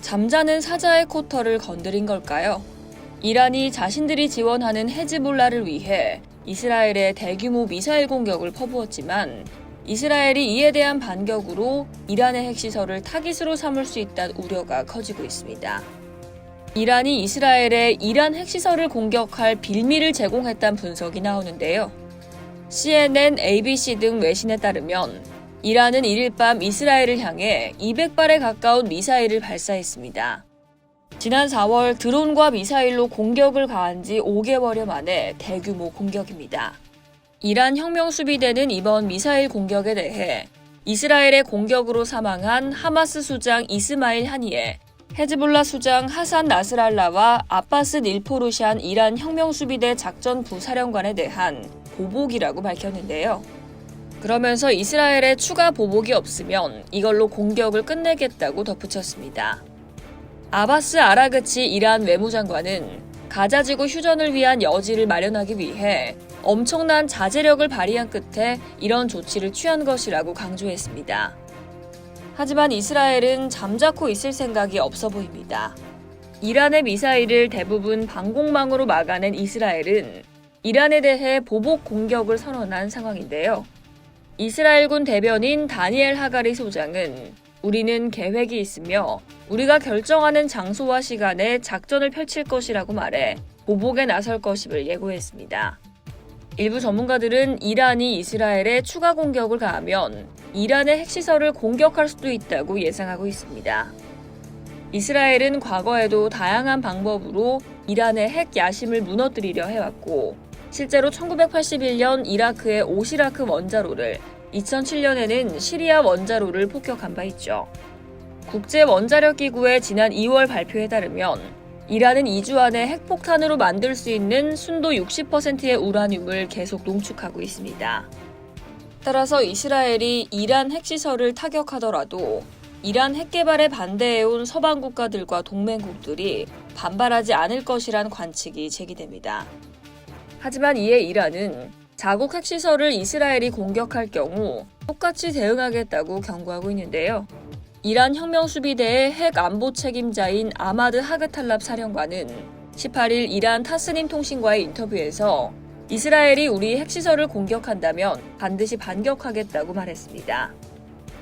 잠자는 사자의 코털을 건드린 걸까요? 이란이 자신들이 지원하는 헤즈볼라를 위해 이스라엘에 대규모 미사일 공격을 퍼부었지만 이스라엘이 이에 대한 반격으로 이란의 핵시설을 타깃으로 삼을 수 있다는 우려가 커지고 있습니다. 이란이 이스라엘에 이란 핵시설을 공격할 빌미를 제공했다는 분석이 나오는데요. CNN, ABC 등 외신에 따르면 이란은 1일 밤 이스라엘을 향해 200발에 가까운 미사일을 발사했습니다. 지난 4월 드론과 미사일로 공격을 가한 지 5개월여 만에 대규모 공격입니다. 이란 혁명수비대는 이번 미사일 공격에 대해 이스라엘의 공격으로 사망한 하마스 수장 이스마일 하니에, 헤즈볼라 수장 하산 나스랄라와 아바스 닐포르샨 이란 혁명수비대 작전부 사령관에 대한 보복이라고 밝혔는데요. 그러면서 이스라엘에 추가 보복이 없으면 이걸로 공격을 끝내겠다고 덧붙였습니다. 아바스 아라그치 이란 외무장관은 가자지구 휴전을 위한 여지를 마련하기 위해 엄청난 자제력을 발휘한 끝에 이런 조치를 취한 것이라고 강조했습니다. 하지만 이스라엘은 잠자코 있을 생각이 없어 보입니다. 이란의 미사일을 대부분 방공망으로 막아낸 이스라엘은 이란에 대해 보복 공격을 선언한 상황인데요. 이스라엘군 대변인 다니엘 하가리 소장은 우리는 계획이 있으며 우리가 결정하는 장소와 시간에 작전을 펼칠 것이라고 말해 보복에 나설 것임을 예고했습니다. 일부 전문가들은 이란이 이스라엘에 추가 공격을 가하면 이란의 핵시설을 공격할 수도 있다고 예상하고 있습니다. 이스라엘은 과거에도 다양한 방법으로 이란의 핵 야심을 무너뜨리려 해왔고, 실제로 1981년 이라크의 오시라크 원자로를, 2007년에는 시리아 원자로를 폭격한 바 있죠. 국제원자력기구의 지난 2월 발표에 따르면 이란은 2주 안에 핵폭탄으로 만들 수 있는 순도 60%의 우라늄을 계속 농축하고 있습니다. 따라서 이스라엘이 이란 핵시설을 타격하더라도 이란 핵개발에 반대해온 서방 국가들과 동맹국들이 반발하지 않을 것이란 관측이 제기됩니다. 하지만 이에 이란은 자국 핵시설을 이스라엘이 공격할 경우 똑같이 대응하겠다고 경고하고 있는데요. 이란 혁명수비대의 핵 안보 책임자인 아마드 하그탈랍 사령관은 18일 이란 타스님 통신과의 인터뷰에서 이스라엘이 우리 핵시설을 공격한다면 반드시 반격하겠다고 말했습니다.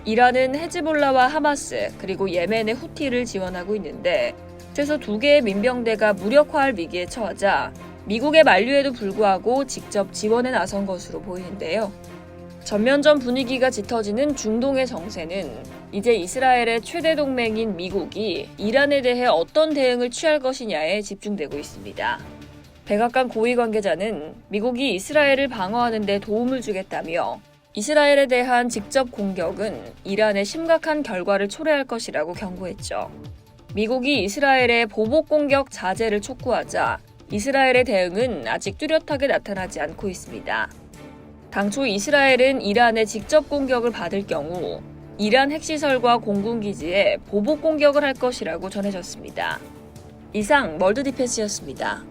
이란은 헤즈볼라와 하마스 그리고 예멘의 후티를 지원하고 있는데 최소 2개의 민병대가 무력화할 위기에 처하자 미국의 만류에도 불구하고 직접 지원에 나선 것으로 보이는데요. 전면전 분위기가 짙어지는 중동의 정세는 이제 이스라엘의 최대 동맹인 미국이 이란에 대해 어떤 대응을 취할 것이냐에 집중되고 있습니다. 백악관 고위 관계자는 미국이 이스라엘을 방어하는 데 도움을 주겠다며 이스라엘에 대한 직접 공격은 이란의 심각한 결과를 초래할 것이라고 경고했죠. 미국이 이스라엘의 보복 공격 자제를 촉구하자 이스라엘의 대응은 아직 뚜렷하게 나타나지 않고 있습니다. 당초 이스라엘은 이란의 직접 공격을 받을 경우 이란 핵시설과 공군기지에 보복 공격을 할 것이라고 전해졌습니다. 이상 월드디펜스였습니다.